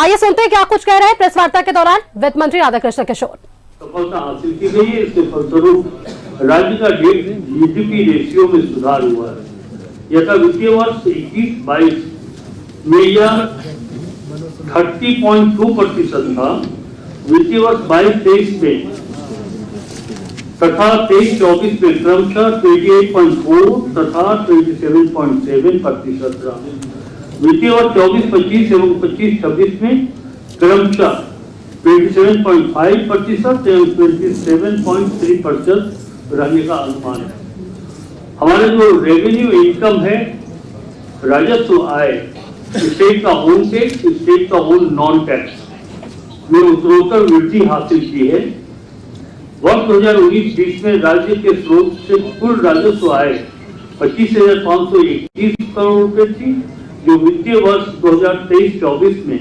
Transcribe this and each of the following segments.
आइए सुनते हैं क्या कुछ कह रहे हैं प्रेस वार्ता के दौरान वित्त मंत्री राधाकृष्ण किशोर। सफलता हासिल की गई है, इसके फलस्वरूप राज्य का जीडीपी रेशियो में सुधार हुआ है। यथा वित्तीय वर्ष 21-22 में यह 30.2% था, वित्तीय वर्ष 22-23 में तथा 23-24 में क्रमशः 28.4 तथा 27.7% रहा। वित्तीय वर्ष 24-25 एवं 25-26 में क्रमशः 27.5% एवं 27.3% रहने का अनुमान है। हमारे जो रेवेन्यू इनकम है, राजस्व आय, स्टेट का होम टैक्स, स्टेट का होम नॉन टैक्स में उत्तरोत्तर वृद्धि हासिल की है। वर्ष 2019-20 में राज्य के स्रोत से कुल राजस्व आय 25,521 करोड़ रुपए थी, जो वित्तीय वर्ष 2023-24 में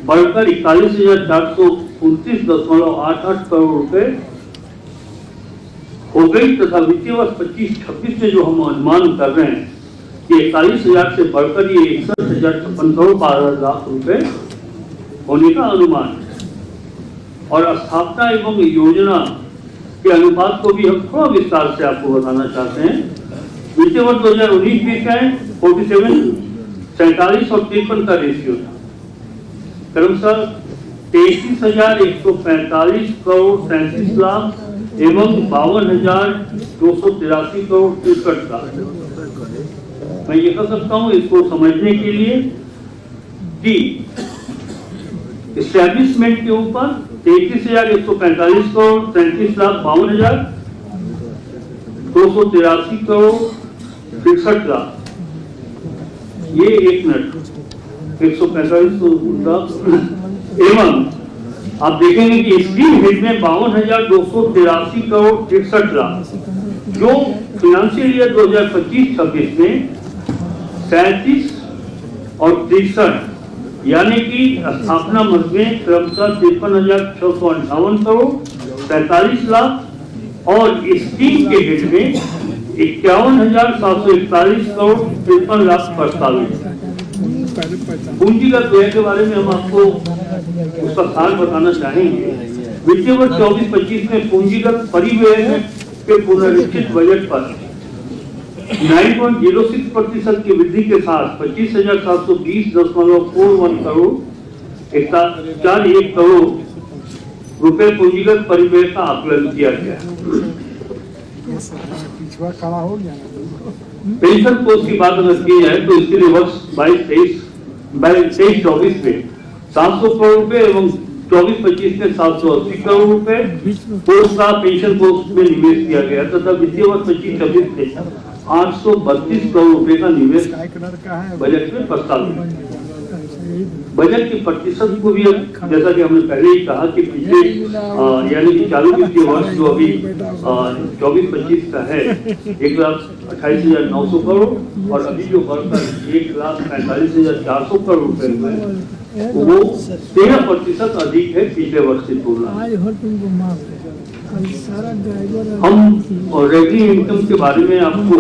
बढ़कर 41,429.88 करोड़ रुपए हो गई तथा वित्तीय वर्ष 25-26 में जो हम अनुमान कर रहे हैं कि 41,000 से बढ़कर ये 61,056 करोड़ 12 लाख रुपए होने का अनुमान है। और स्थापना एवं योजना के अनुपात को भी हम थोड़ा विस्तार से आपको बताना चाहते हैं। वित्तीय वर्ष 2019-20 का 47 और 53 का रेशियो था, क्रमशः 33,145 करोड़ 37 लाख एवं 52,283 करोड़ 63 लाख। मैं ये कह सकता हूँ इसको समझने के लिए कि एस्टैब्लिशमेंट के ऊपर 33,145 करोड़ 33 लाख 52,283 करोड़ 63 लाख, ये 1 मिनट 145 एवं आप देखेंगे कि स्कीम हेड में 52,283 करोड़ 63 लाख, जो फाइनेंशियल ईयर 2025-26 में 37 और 63 यानी कि स्थापना मद में क्रमशः 53,658 करोड़ 45 लाख और स्कीम के हेड में 51,741 करोड़ 53 लाख 47। पूंजीगत व्यय के बारे में हम आपको उसका सार बताना चाहेंगे। वित्तीय वर्ष 24-25 में पूंजीगत परिव्यय के पुनरीक्षित बजट पर 9.06% की वृद्धि के साथ 25,720.41 करोड़ 41 करोड़ रुपए पूंजीगत परिव्यय का आकलन किया गया। पेंशन कोष की बात अगर की जाए तो इसके लिए वर्ष 22-23-24 में 700 करोड़ रुपए एवं 24-25 में 780 करोड़ रुपए कोष का पेंशन कोष में निवेश किया गया तथा वित्तीय वर्ष 25-26 में 832 करोड़ रुपए का निवेश बजट में प्रस्तावित। बजट के प्रतिशत को भी जैसा कि हमने पहले ही कहा कि पिछले यानी कि चालू वित्तीय वर्ष जो अभी 24-25 का है 1,28,900 करोड़ और अभी जो बढ़कर 1,45,400 करोड़ रुपए हुए वो 13% अधिक है पिछले वर्ष की तुलना। हम रेवेन्यू इनकम के बारे में आपको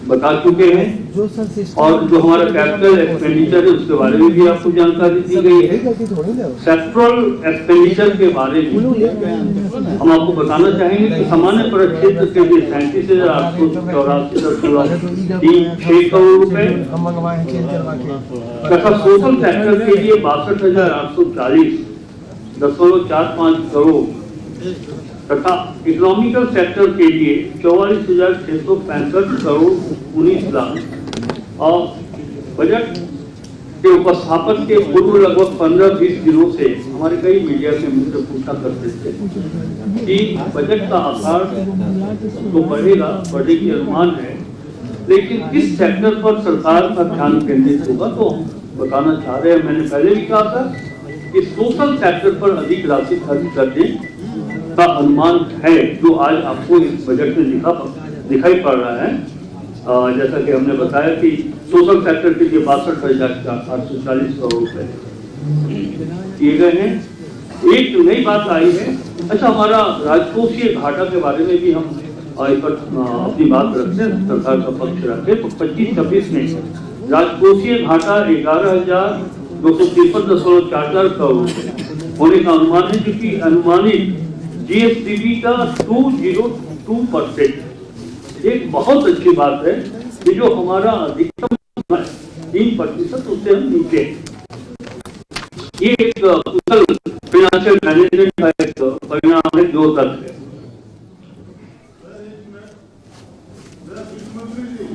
बता चुके हैं और जो हमारा कैपिटल एक्सपेंडिचर है उसके बारे में भी आपको जानकारी दी गई है। सेक्टरल एक्सपेंडिचर के बारे में हम आपको बताना चाहेंगे कि सामान्य परिक्षेत्र के लिए 37,884.36 करोड़ रुपए तथा सोशल सेक्टर के लिए 62,840.45 करोड़ तथा इकोनॉमिकल सेक्टर के लिए 44,665 करोड़ 19 लाख और बजट के उपस्थापन के पूर्व लगभग 15-20 दिनों से हमारे कई मीडिया के मुझसे पूछा करते थे कि बजट का आकार तो बढ़ेगा, बढ़ने की अनुमान है, लेकिन किस सेक्टर पर सरकार का ध्यान केंद्रित होगा। तो बताना चाह रहे हैं, मैंने पहले भी कहा था कि सोशल सेक्टर पर अधिक राशि खर्च करने का अनुमान है, जो आज आपको इस बजट में दिखाई पड़ रहा है। जैसा कि हमने बताया कि सोशल सेक्टर के लिए 62,840 करोड़ रुपए किए गए हैं। एक नई बात आई है, अच्छा हमारा राजकोषीय घाटा के बारे में भी हम अपनी बात रखते हैं, सरकार का पक्ष रखें तो 25-26 में राजकोषीय घाटा 11,253.44 करोड़ होने का अनुमान है, जो कि अनुमानित जीएसडीपी का 202%। एक बहुत अच्छी बात है कि जो हमारा अधिकतम 3% उससे हम नीचे। ये एक कुशल फाइनेंशियल मैनेजमेंट का एक परिणाम है, जो तथ्य है।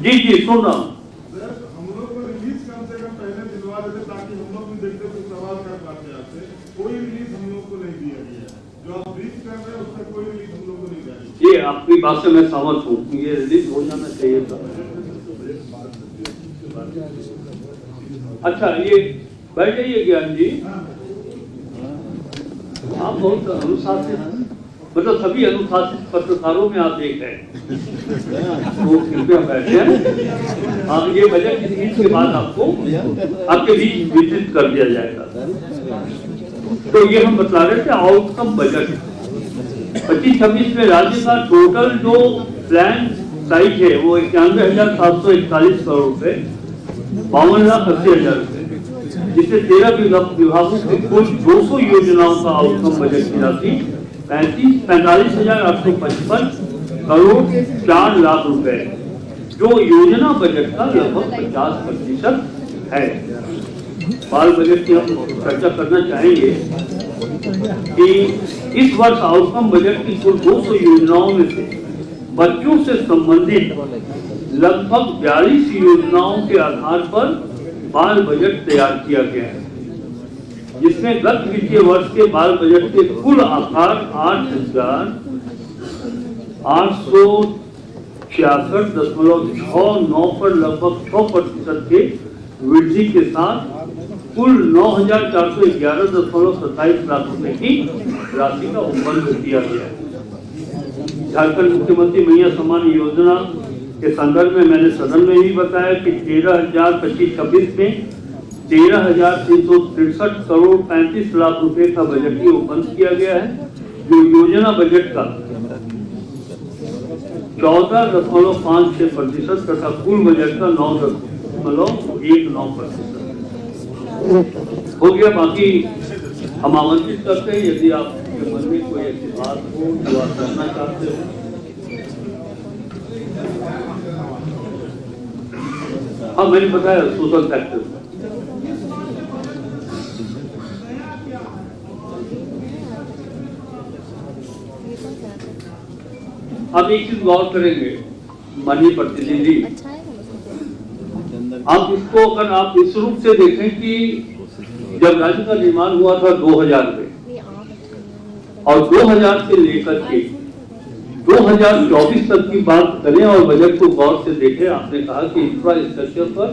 जी जी सुन रहा हूँ। हम लोग को रिलीज कम से कम पहले दिलवा देते ताकि हम लोग भी देखते कुछ सवाल कर पाते आपसे। कोई रिलीज हम लोग को नहीं दिया गया। जो आप ब्रीफ कर रहे हैं उसका कोई रिलीज हम लोग को नहीं दिया गया। ये आपकी बात से मैं सहमत हूँ, ये रिलीज हो जाना चाहिए था। अच्छा, ये बैठ जाइए ज्ञान जी। आप बहुत अनुशासित हैं, मतलब सभी अनुशासित पत्रकारों में आप एक हैं, तो कृपया बैठे। हाँ, ये बजट की सीट के बाद आपको आपके बीच वितरित कर दिया जाएगा। तो ये हम बता रहे थे आउटकम बजट 25-26 में राज्य का टोटल जो प्लान साइज है वो 91,741 करोड़ रुपए, 52,80,000 रुपए, जिससे 13 विभागों के कुल 200 योजनाओं का आउटकम बजट की राशि 45,855 करोड़ 4 लाख रुपए, जो योजना बजट का लगभग 50% है। बाल बजट की हम चर्चा करना चाहेंगे कि इस वर्ष आउटकम बजट की कुल 200 योजनाओं में से बच्चों से संबंधित लगभग 42 योजनाओं के आधार पर बाल बजट तैयार किया गया है, जिसमें गत वित्तीय वर्ष के बाल बजट के कुल आकार 8,866.69 पर लगभग 6% के वृद्धि के साथ कुल 9,411.27 लाख रुपए की राशि का उपबंध किया गया है। झारखंड मुख्यमंत्री मैया सम्मान योजना के संदर्भ में मैंने सदन में भी बताया कि 13,025-26 में 13,363 करोड़ 35 लाख रुपए का बजटीय उपबंध किया गया है, जो योजना बजट का 14.56% तथा कुल बजट का 9.19% हो गया। बाकी हम आमंत्रित करते हैं, यदि आपके मन में कोई ऐसी बात हो जो आप करना चाहते हो। हाँ, मैंने बताया सोशल फैक्टर। आप एक चीज गौर करेंगे माननीय प्रतिनिधि, आप इसको अगर आप इस रूप से देखें कि जब राज्य का निर्माण हुआ था 2000 में, और 2000 से लेकर के 2024 तक की बात करें और बजट को गौर से देखें, आपने कहा कि इंफ्रास्ट्रक्चर पर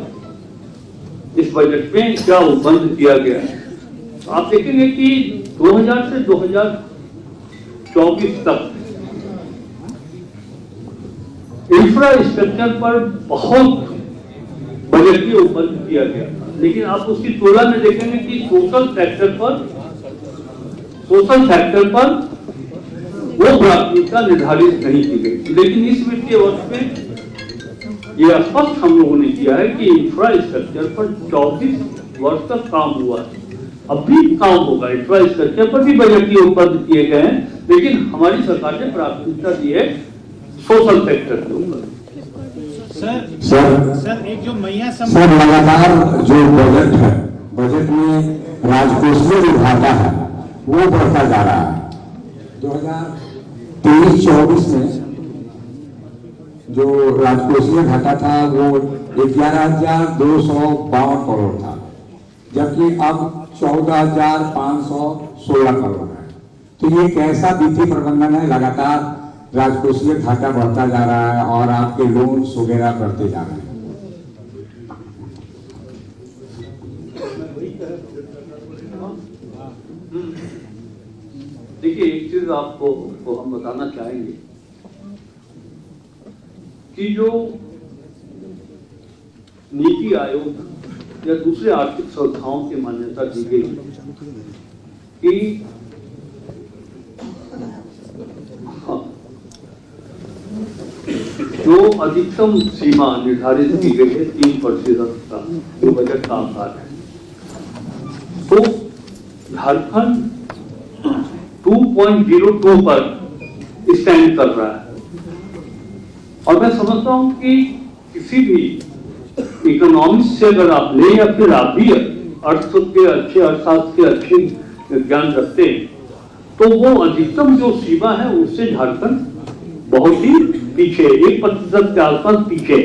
इस बजट में क्या उपबंध किया गया है। आप देखेंगे कि 2000 से 2024 तक इंफ्रास्ट्रक्चर पर बहुत बजटीय उपबंध किया गया, लेकिन आप उसकी तुलना में देखेंगे कि सोशल फैक्टर पर वो प्राथमिकता निर्धारित नहीं की गई। लेकिन इस वित्तीय वर्ष में ये स्पष्ट हम लोगों ने किया है कि इंफ्रास्ट्रक्चर पर 24 वर्ष तक काम हुआ है, अब भी काम होगा। इंफ्रास्ट्रक्चर पर भी बजटीय उपबंध किए गए हैं, लेकिन हमारी सरकार ने प्राथमिकता दी है सोशल सेक्टर के ऊपर। सर एक जो मैया सर लगातार जो बजट है, बजट में राजकोषीय जो घाटा है वो बढ़ता जा रहा है। 2023-24 में जो राजकोषीय घाटा था वो 11,252 करोड़ था, जबकि अब 14,516 करोड़ है। तो ये कैसा वित्तीय प्रबंधन है? लगातार राजकोषीय घाटा बढ़ता जा रहा है और आपके लोन्स वगैरह बढ़ते जा रहे हैं। देखिए, एक चीज आपको हम बताना चाहेंगे कि जो नीति आयोग या दूसरे आर्थिक संस्थाओं की मान्यता दी गई कि जो अधिकतम सीमा निर्धारित की गई है 3% का जो बजट का आकार है, तो झारखंड 2.02 पर स्टैंड कर रहा है। और मैं समझता हूं कि किसी भी इकोनॉमिक्स से अगर आप ले या फिर आप भी अर्थशास्त्र के अच्छे ज्ञान रखते हैं, तो वो अधिकतम जो सीमा है उससे झारखंड बहुत ही पीछे, 1% के आसपास पीछे।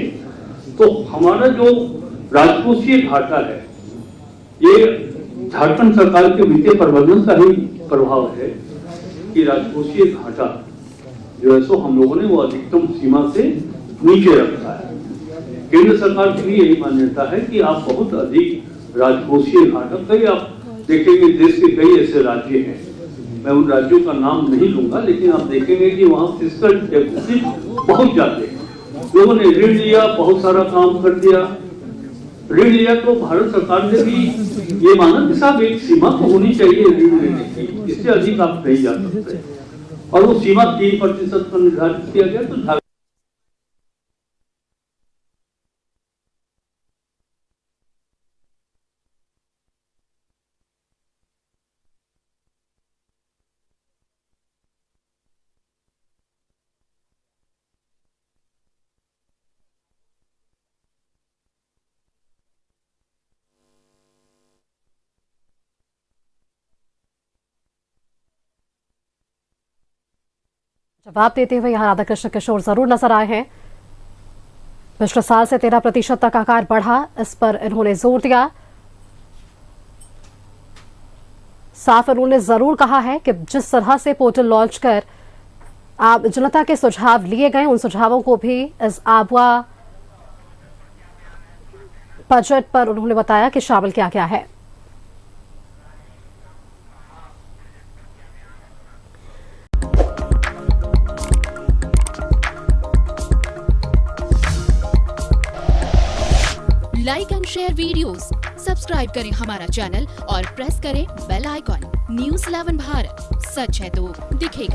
तो हमारा जो राजकोषीय घाटा है, ये झारखंड सरकार के वित्तीय प्रबंधन का ही प्रभाव है कि राजकोषीय घाटा जो है सो हम लोगों ने वो अधिकतम सीमा से नीचे रखा है। केंद्र सरकार की भी यही मान्यता है कि आप बहुत अधिक राजकोषीय घाटा, कई आप देखेंगे देश के कई ऐसे राज्य हैं, मैं उन राज्यों का नाम नहीं लूंगा, लेकिन आप देखेंगे कि वहां फिस्कल डेफिसिट बहुत ज्यादा है। लोगों ने ऋण लिया, बहुत सारा काम कर दिया, ऋण लिया तो भारत सरकार ने भी ये माना कि साहब एक सीमा तो होनी चाहिए ऋण लेने की, इससे अधिक आप नहीं जा सकते, और वो सीमा 3% पर निर्धारित किया गया। तो जवाब देते हुए यहां राधाकृष्ण किशोर जरूर नजर आए हैं। पिछले साल से 13% तक आकार बढ़ा, इस पर इन्होंने जोर दिया। साफ इन्होंने जरूर कहा है कि जिस तरह से पोर्टल लॉन्च कर आप जनता के सुझाव लिए गए, उन सुझावों को भी इस आबुआ बजट पर उन्होंने बताया कि शामिल किया गया है। Like and share videos, subscribe करें हमारा चैनल और प्रेस करें बेल आइकॉन। न्यूज़ 11 भारत, सच है तो दिखेगा।